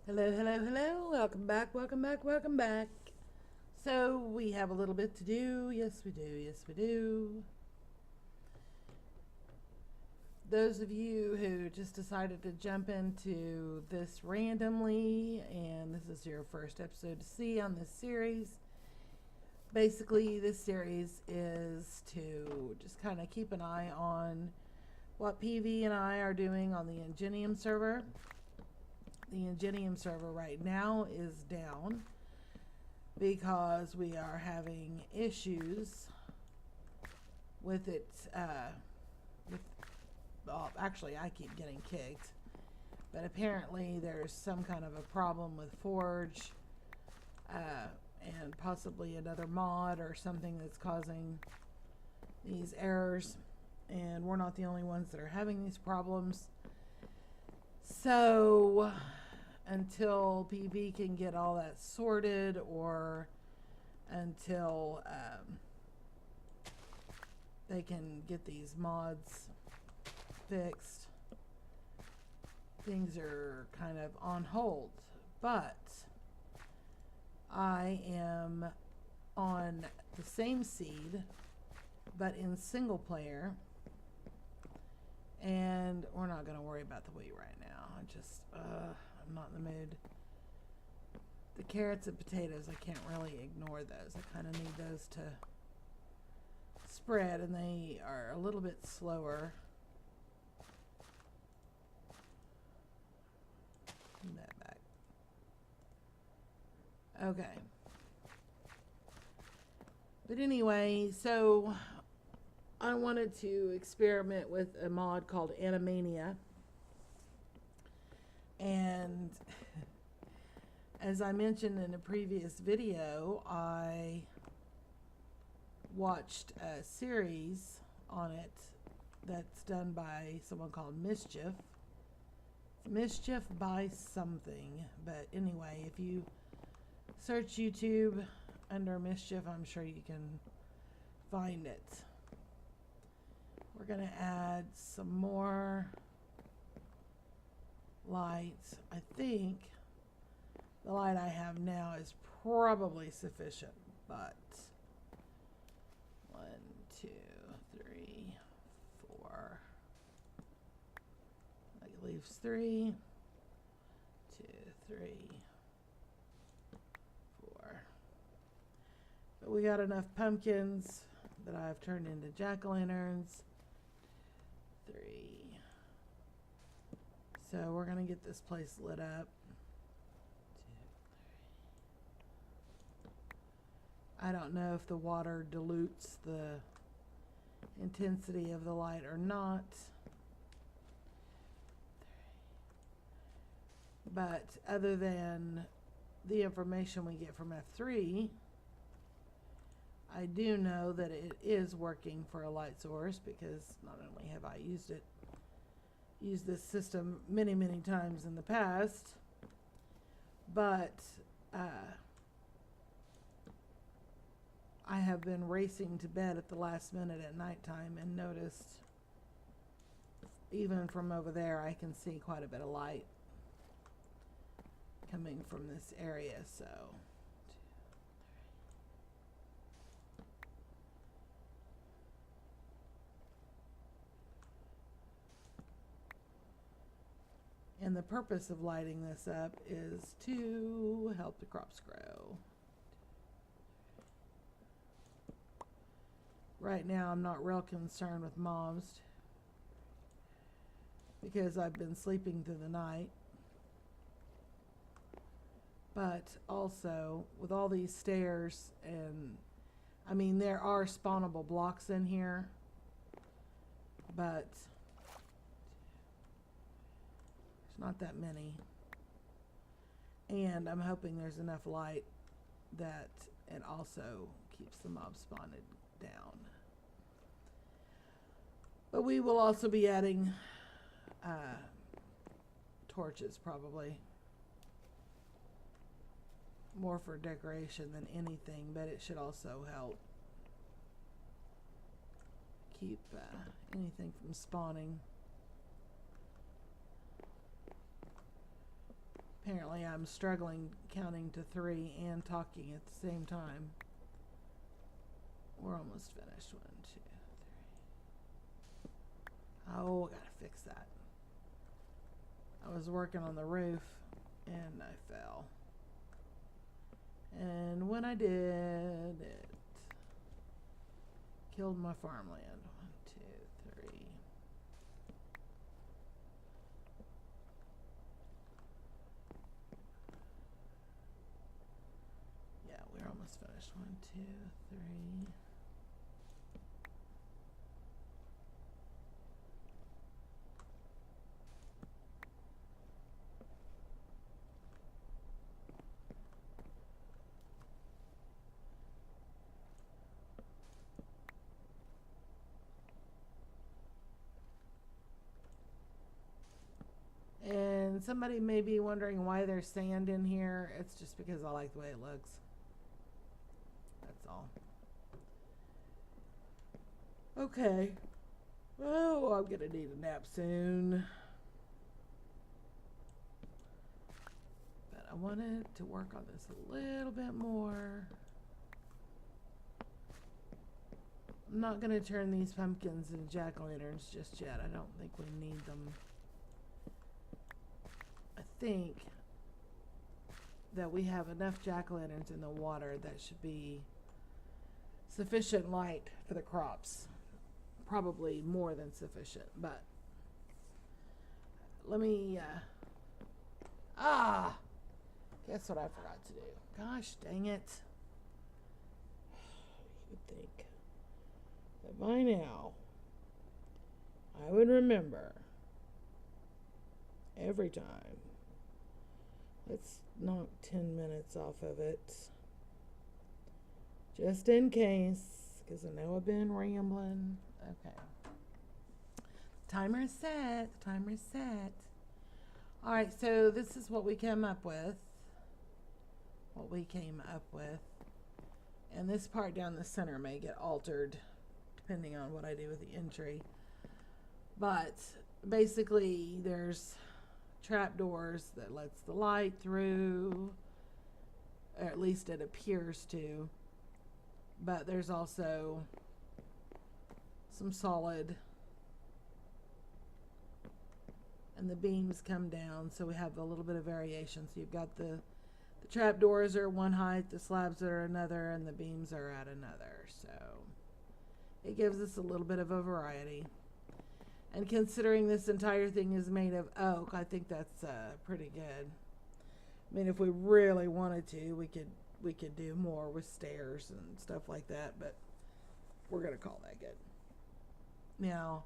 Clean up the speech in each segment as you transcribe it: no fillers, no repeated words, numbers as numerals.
Hello, hello, hello. Welcome back, welcome back, welcome back. So, we have a little bit to do. Yes, we do. Yes, we do. Those of you who just decided to jump into this randomly, and this is your first episode to see on this series, basically, this series is to just kind of keep an eye on what PV and I are doing on the Ingenium server. The Ingenium server right now is down because we are having issues with it. Actually, I keep getting kicked, but apparently there's some kind of a problem with Forge, and possibly another mod or something that's causing these errors. And we're not the only ones that are having these problems. So until PV can get all that sorted, or until they can get these mods fixed, things are kind of on hold. But I am on the same seed, but in single player, and we're not going to worry about the wheat right now. I'm not in the mood. The carrots and potatoes, I can't really ignore those. I kind of need those to spread, and they are a little bit slower. Put that back. Okay. But anyway, so I wanted to experiment with a mod called Animania. And as I mentioned in a previous video, I watched a series on it that's done by someone called Mischief. Mischief by something. But anyway, if you search YouTube under Mischief, I'm sure you can find it. We're going to add some more lights. I think the light I have now is probably sufficient, but 1, 2, 3, 4. That leaves 3, 2, 3, 4. But we got enough pumpkins that I've turned into jack-o'-lanterns. 3. So we're going to get this place lit up. 2, 3. I don't know if the water dilutes the intensity of the light or not. 3. But other than the information we get from F3, I do know that it is working for a light source, because not only have I used this system many, many times in the past, but I have been racing to bed at the last minute at nighttime and noticed, even from over there, I can see quite a bit of light coming from this area. So and the purpose of lighting this up is to help the crops grow. Right now, I'm not real concerned with mobs because I've been sleeping through the night. But also, with all these stairs, and I mean, there are spawnable blocks in here, but there's not that many. And I'm hoping there's enough light that it also keeps the mob spawned down. But we will also be adding torches, probably. More for decoration than anything, but it should also help keep anything from spawning. Apparently I'm struggling counting to 3 and talking at the same time. We're almost finished. 1, 2, 3. Oh, I gotta fix that. I was working on the roof and I fell. And when I did, it killed my farmland. 1, 2, 3. Yeah, we're almost finished. 1, 2, 3. And somebody may be wondering why there's sand in here. It's just because I like the way it looks. That's all. Okay. Oh, I'm gonna need a nap soon. But I wanted to work on this a little bit more. I'm not gonna turn these pumpkins into jack-o'-lanterns just yet. I don't think we need them. I think that we have enough jack-o'-lanterns in the water that should be sufficient light for the crops. Probably more than sufficient, but let me guess what I forgot to do. Gosh dang it. You would think that by now I would remember every time. Let's knock 10 minutes off of it. Just in case, because I know I've been rambling. Okay. Timer is set. Timer is set. Alright, so this is what we came up with. And this part down the center may get altered depending on what I do with the entry. But basically there's trapdoors that lets the light through, or at least it appears to. But there's also some solid, and the beams come down, so we have a little bit of variation. So you've got the trapdoors are one height, the slabs are another, and the beams are at another. So it gives us a little bit of a variety. And considering this entire thing is made of oak, I think that's pretty good. I mean, if we really wanted to, we could do more with stairs and stuff like that, but we're gonna call that good. Now,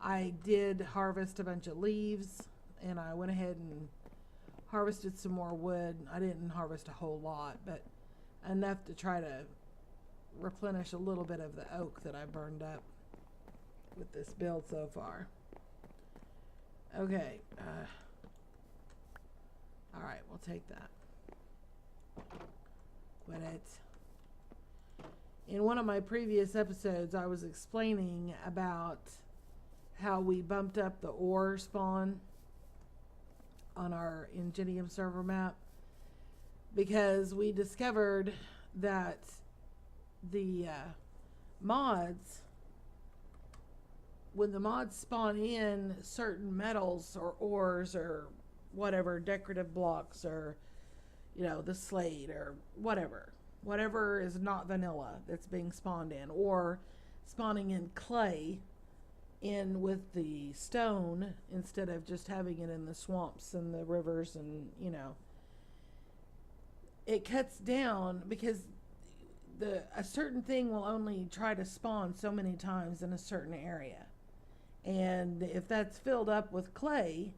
I did harvest a bunch of leaves, and I went ahead and harvested some more wood. I didn't harvest a whole lot, but enough to try to replenish a little bit of the oak that I burned up with this build so far. Okay. Alright, we'll take that. Quit it. In one of my previous episodes, I was explaining about how we bumped up the ore spawn on our Ingenium server map, because we discovered that the mods, when the mods spawn in certain metals or ores or whatever, decorative blocks, or the slate or whatever is not vanilla that's being spawned in, or spawning in clay in with the stone instead of just having it in the swamps and the rivers, and it cuts down, because a certain thing will only try to spawn so many times in a certain area. And if that's filled up with clay,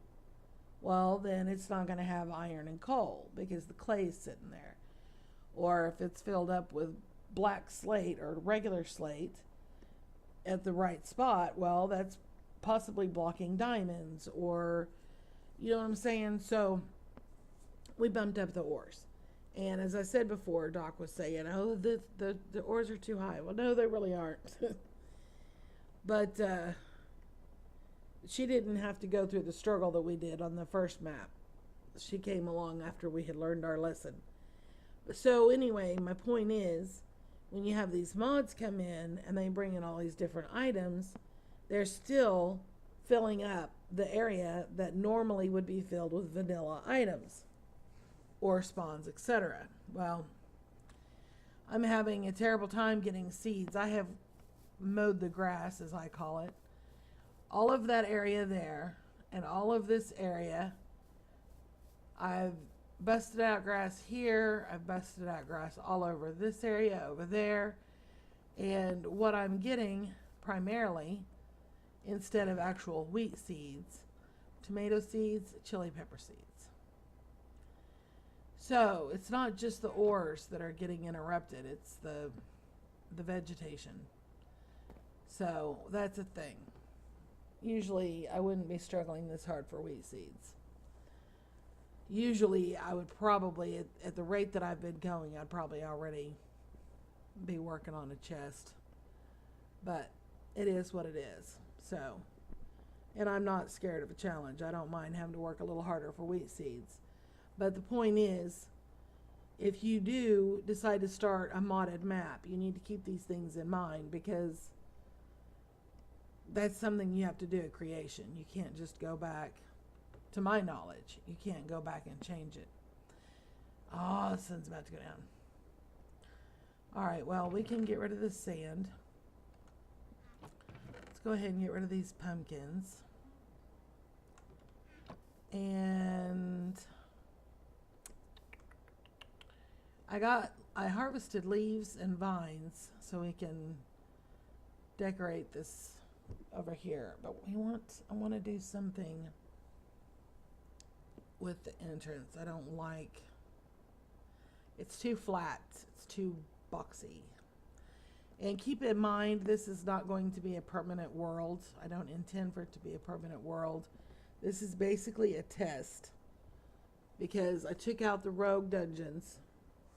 well, then it's not going to have iron and coal because the clay is sitting there. Or if it's filled up with black slate or regular slate at the right spot, well, that's possibly blocking diamonds, or, you know what I'm saying? So we bumped up the ores. And as I said before, Doc was saying, oh, the ores are too high. Well, no, they really aren't. But she didn't have to go through the struggle that we did on the first map. she came along after we had learned our lesson. So anyway, my point is, when you have these mods come in and they bring in all these different items, they're still filling up the area that normally would be filled with vanilla items or spawns, etc. Well, I'm having a terrible time getting seeds. I have mowed the grass, as I call it. All of that area there and all of this area, I've busted out grass here. I've busted out grass all over this area, over there. And what I'm getting primarily, instead of actual wheat seeds, tomato seeds, chili pepper seeds. So it's not just the ores that are getting interrupted, it's the vegetation. So that's a thing. Usually I wouldn't be struggling this hard for wheat seeds. Usually I would probably, at the rate that I've been going, I'd probably already be working on a chest. But it is what it is. So, and I'm not scared of a challenge. I don't mind having to work a little harder for wheat seeds. But the point is, if you do decide to start a modded map, you need to keep these things in mind, because that's something you have to do at creation. You can't just go back, to my knowledge, you can't go back and change it. Oh, the sun's about to go down. Alright, well, we can get rid of the sand. Let's go ahead and get rid of these pumpkins. And I harvested leaves and vines so we can decorate this over here. But I want to do something with the entrance. I don't like, it's too flat, it's too boxy. And keep in mind, this is not going to be a permanent world. I don't intend for it to be a permanent world. This is basically a test, because I took out the rogue dungeons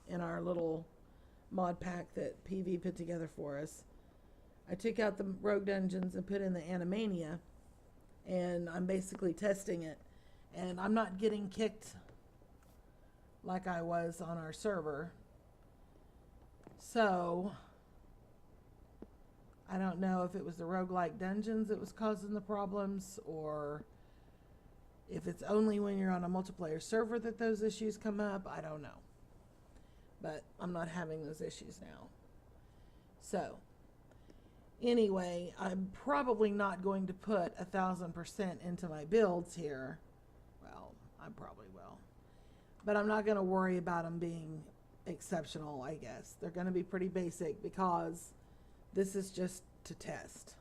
in our little mod pack that PV put together for us. I took out the rogue dungeons and put in the Animania, and I'm basically testing it. And I'm not getting kicked like I was on our server. So I don't know if it was the roguelike dungeons that was causing the problems, or if it's only when you're on a multiplayer server that those issues come up. I don't know. But I'm not having those issues now. So anyway, I'm probably not going to put 1,000% into my builds here. Well, I probably will. But I'm not going to worry about them being exceptional, I guess. They're going to be pretty basic, because this is just to test.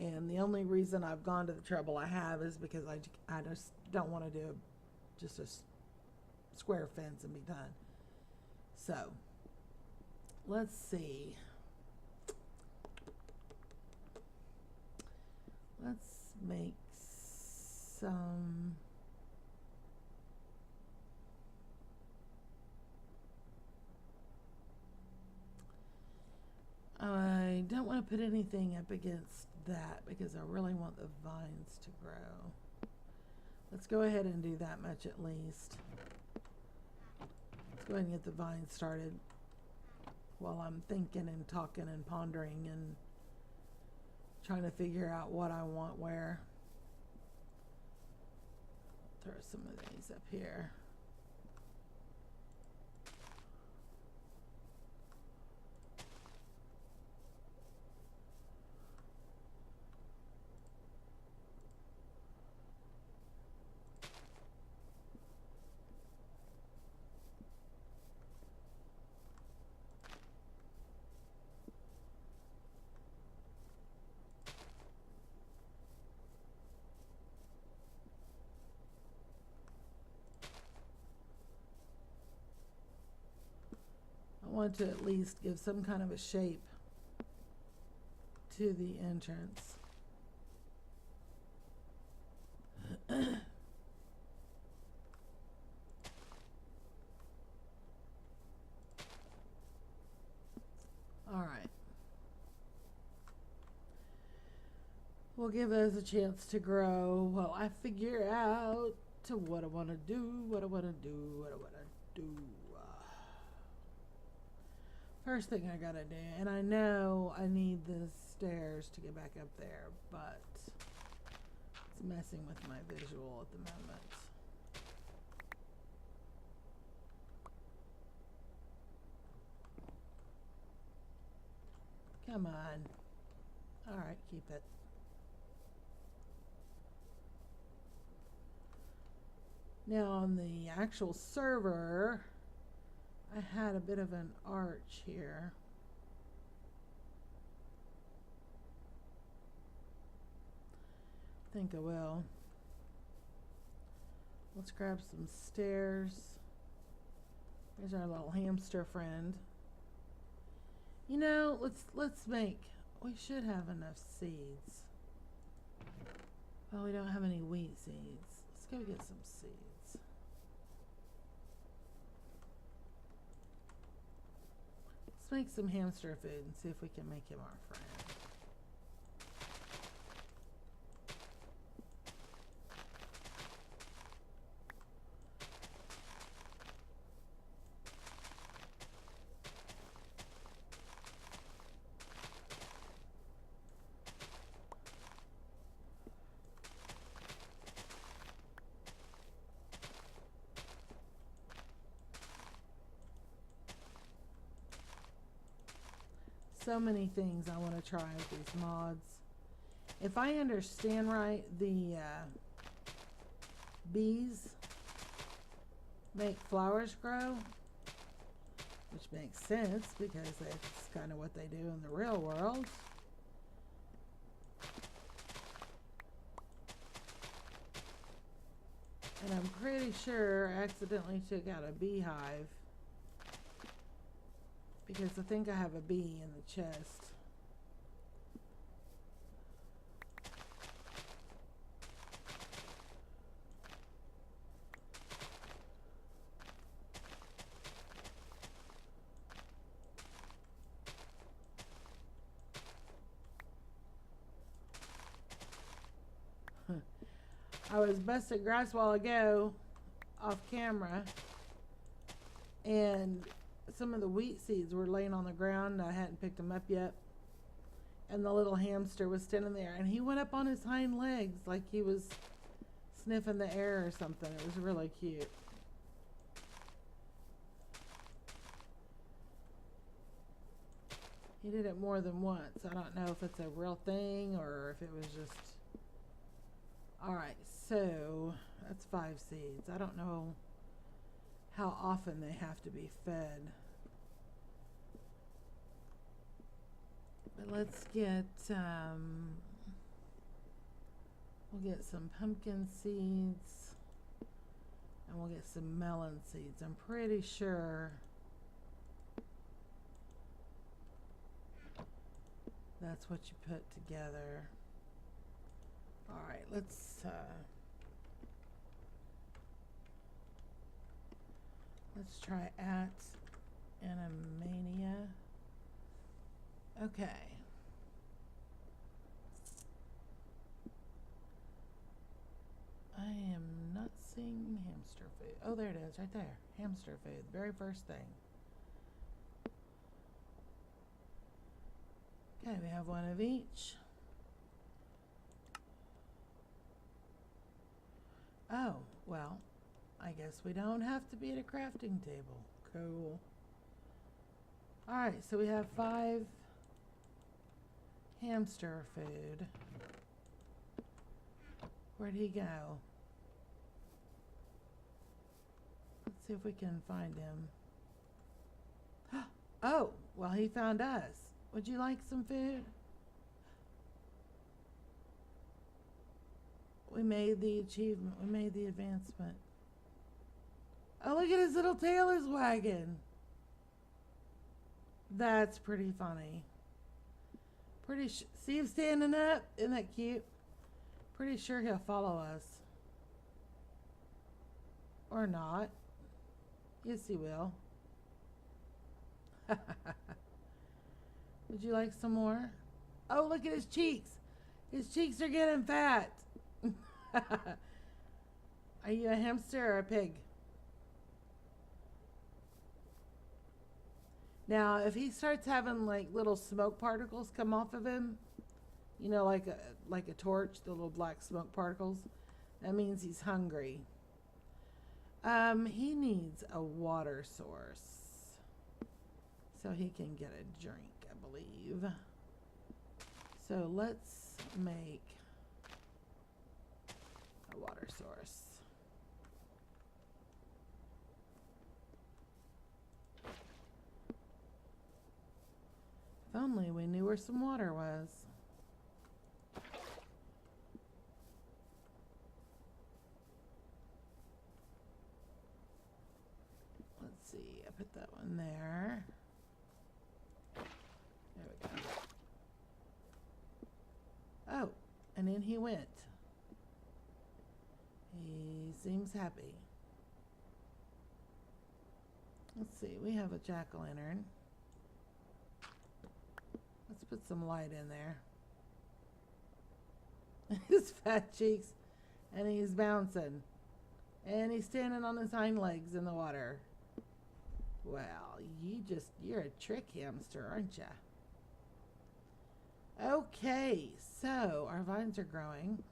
And the only reason I've gone to the trouble I have is because I just don't want to do just a square fence and be done. So, let's see. Let's make some... I don't want to put anything up against that, because I really want the vines to grow. Let's go ahead and do that much at least. Let's go ahead and get the vines started while I'm thinking and talking and pondering and trying to figure out what I want where. Throw some of these up here. I want to at least give some kind of a shape to the entrance. All right. We'll give those a chance to grow while I figure out to what I want to do, what I want to do, what I want to do. First thing I gotta do, and I know I need the stairs to get back up there, but it's messing with my visual at the moment. Come on. Alright, keep it. Now on the actual server, I had a bit of an arch here. I think I will. Let's grab some stairs. There's our little hamster friend. You know, let's make, we should have enough seeds. Well, we don't have any wheat seeds. Let's go get some seeds. Let's make some hamster food and see if we can make him our friend. So many things I want to try with these mods. If I understand right, the bees make flowers grow, which makes sense because that's kind of what they do in the real world. And I'm pretty sure I accidentally took out a beehive, because I think I have a bee in the chest. I was busting grass a while ago off camera, and some of the wheat seeds were laying on the ground and I hadn't picked them up yet, and the little hamster was standing there and he went up on his hind legs like he was sniffing the air or something. It was really cute. He did it more than once. I don't know if it's a real thing or if it was just... Alright, so that's 5 seeds. I don't know how often they have to be fed. But let's get, we'll get some pumpkin seeds and we'll get some melon seeds. I'm pretty sure that's what you put together. All right, let's try at Animania. Okay. I am not seeing hamster food. Oh, there it is, right there. Hamster food, very first thing. Okay, we have one of each. Oh, well, I guess we don't have to be at a crafting table. Cool. Alright, so we have 5 hamster food. Where'd he go? Let's see if we can find him. Oh, well, he found us. Would you like some food? We made the achievement. We made the advancement. Oh, look at his little tail is wagging. That's pretty funny. See him standing up? Isn't that cute? Pretty sure he'll follow us. Or not. Yes, he will. Would you like some more? Oh, look at his cheeks. His cheeks are getting fat. Are you a hamster or a pig? Now, if he starts having like little smoke particles come off of him, you know, like a torch, the little black smoke particles, that means he's hungry. He needs a water source so he can get a drink, I believe. So let's make a water source. If only we knew where some water was. Let's see, I put that one there. There we go. Oh, and in he went. He seems happy. Let's see, we have a jack-o'-lantern. Let's put some light in there. His fat cheeks, and he's bouncing. And he's standing on his hind legs in the water. Well, you're a trick hamster, aren't ya? Okay, so our vines are growing.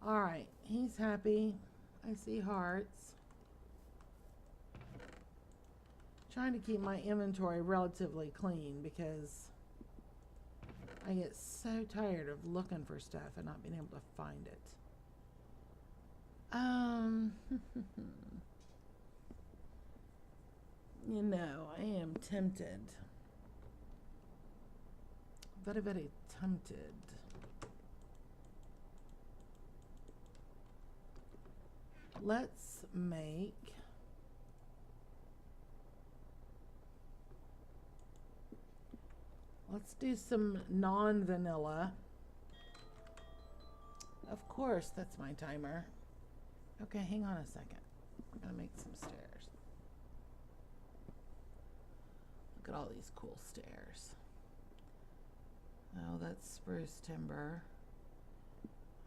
All right, he's happy. I see hearts. Trying to keep my inventory relatively clean because I get so tired of looking for stuff and not being able to find it. You know, I am tempted. Very, very tempted. Let's make let's do some non-vanilla. Of course, that's my timer. Okay, hang on a second. I'm gonna make some stairs. Look at all these cool stairs. Oh, that's spruce timber.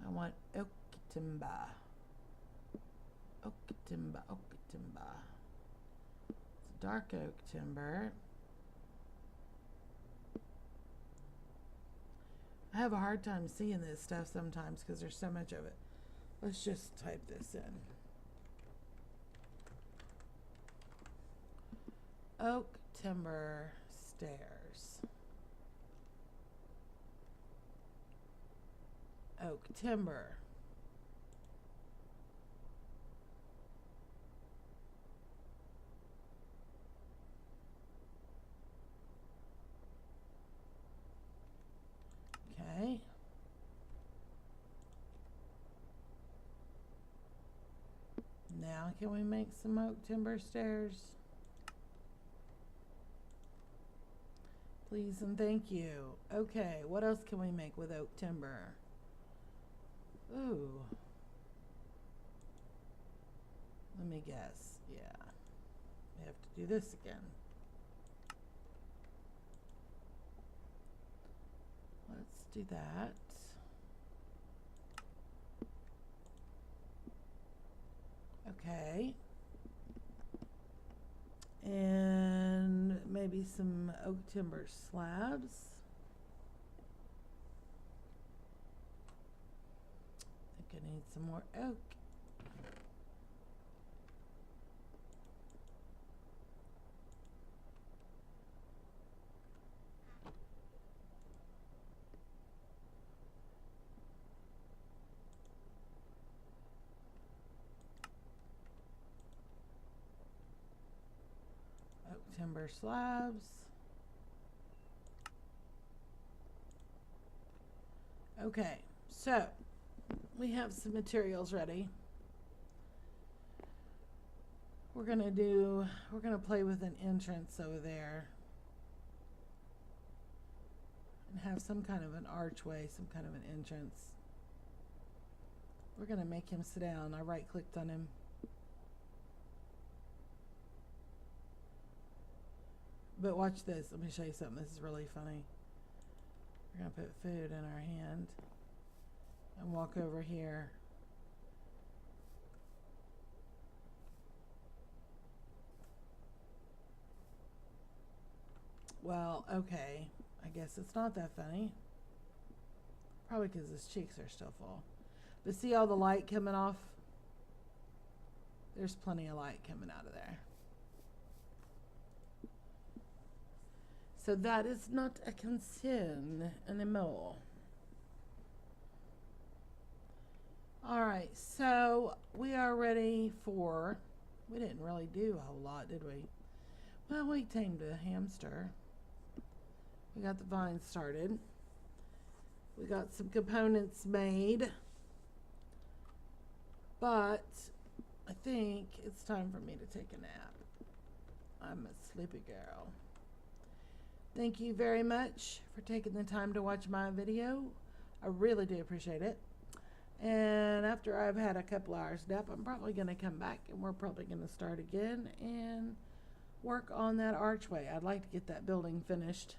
I want oak timber. Oak timber, oak timber. It's dark oak timber. I have a hard time seeing this stuff sometimes because there's so much of it. Let's just type this in. Oak timber stairs. Oak timber. Okay. Now can we make some oak timber stairs? Please and thank you. Okay, what else can we make with oak timber? Ooh. Let me guess. Yeah. We have to do this again. Let's do that. Okay. And maybe some oak timber slabs. I think I need some more oak. Timber slabs. Okay, so we have some materials ready. We're gonna play with an entrance over there and have some kind of an archway, some kind of an entrance. We're gonna make him sit down. I right clicked on him. But watch this. Let me show you something. This is really funny. We're going to put food in our hand and walk over here. Well, okay. I guess it's not that funny. Probably because his cheeks are still full. But see all the light coming off? There's plenty of light coming out of there. So that is not a concern anymore. Alright, so we are ready for... We didn't really do a whole lot, did we? Well, we tamed a hamster. We got the vine started. We got some components made. But I think it's time for me to take a nap. I'm a sleepy girl. Thank you very much for taking the time to watch my video. I really do appreciate it. And after I've had a couple hours nap, I'm probably going to come back and we're probably going to start again and work on that archway. I'd like to get that building finished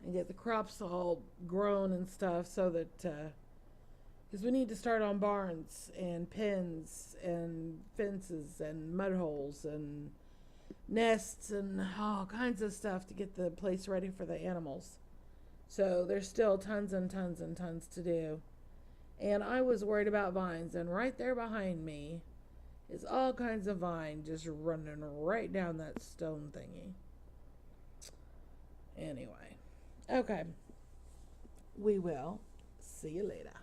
and get the crops all grown and stuff so that, because we need to start on barns and pens and fences and mud holes and nests and all kinds of stuff to get the place ready for the animals. So there's still tons and tons and tons to do. And I was worried about vines, and right there behind me is all kinds of vine just running right down that stone thingy. Anyway, okay. We will see you later.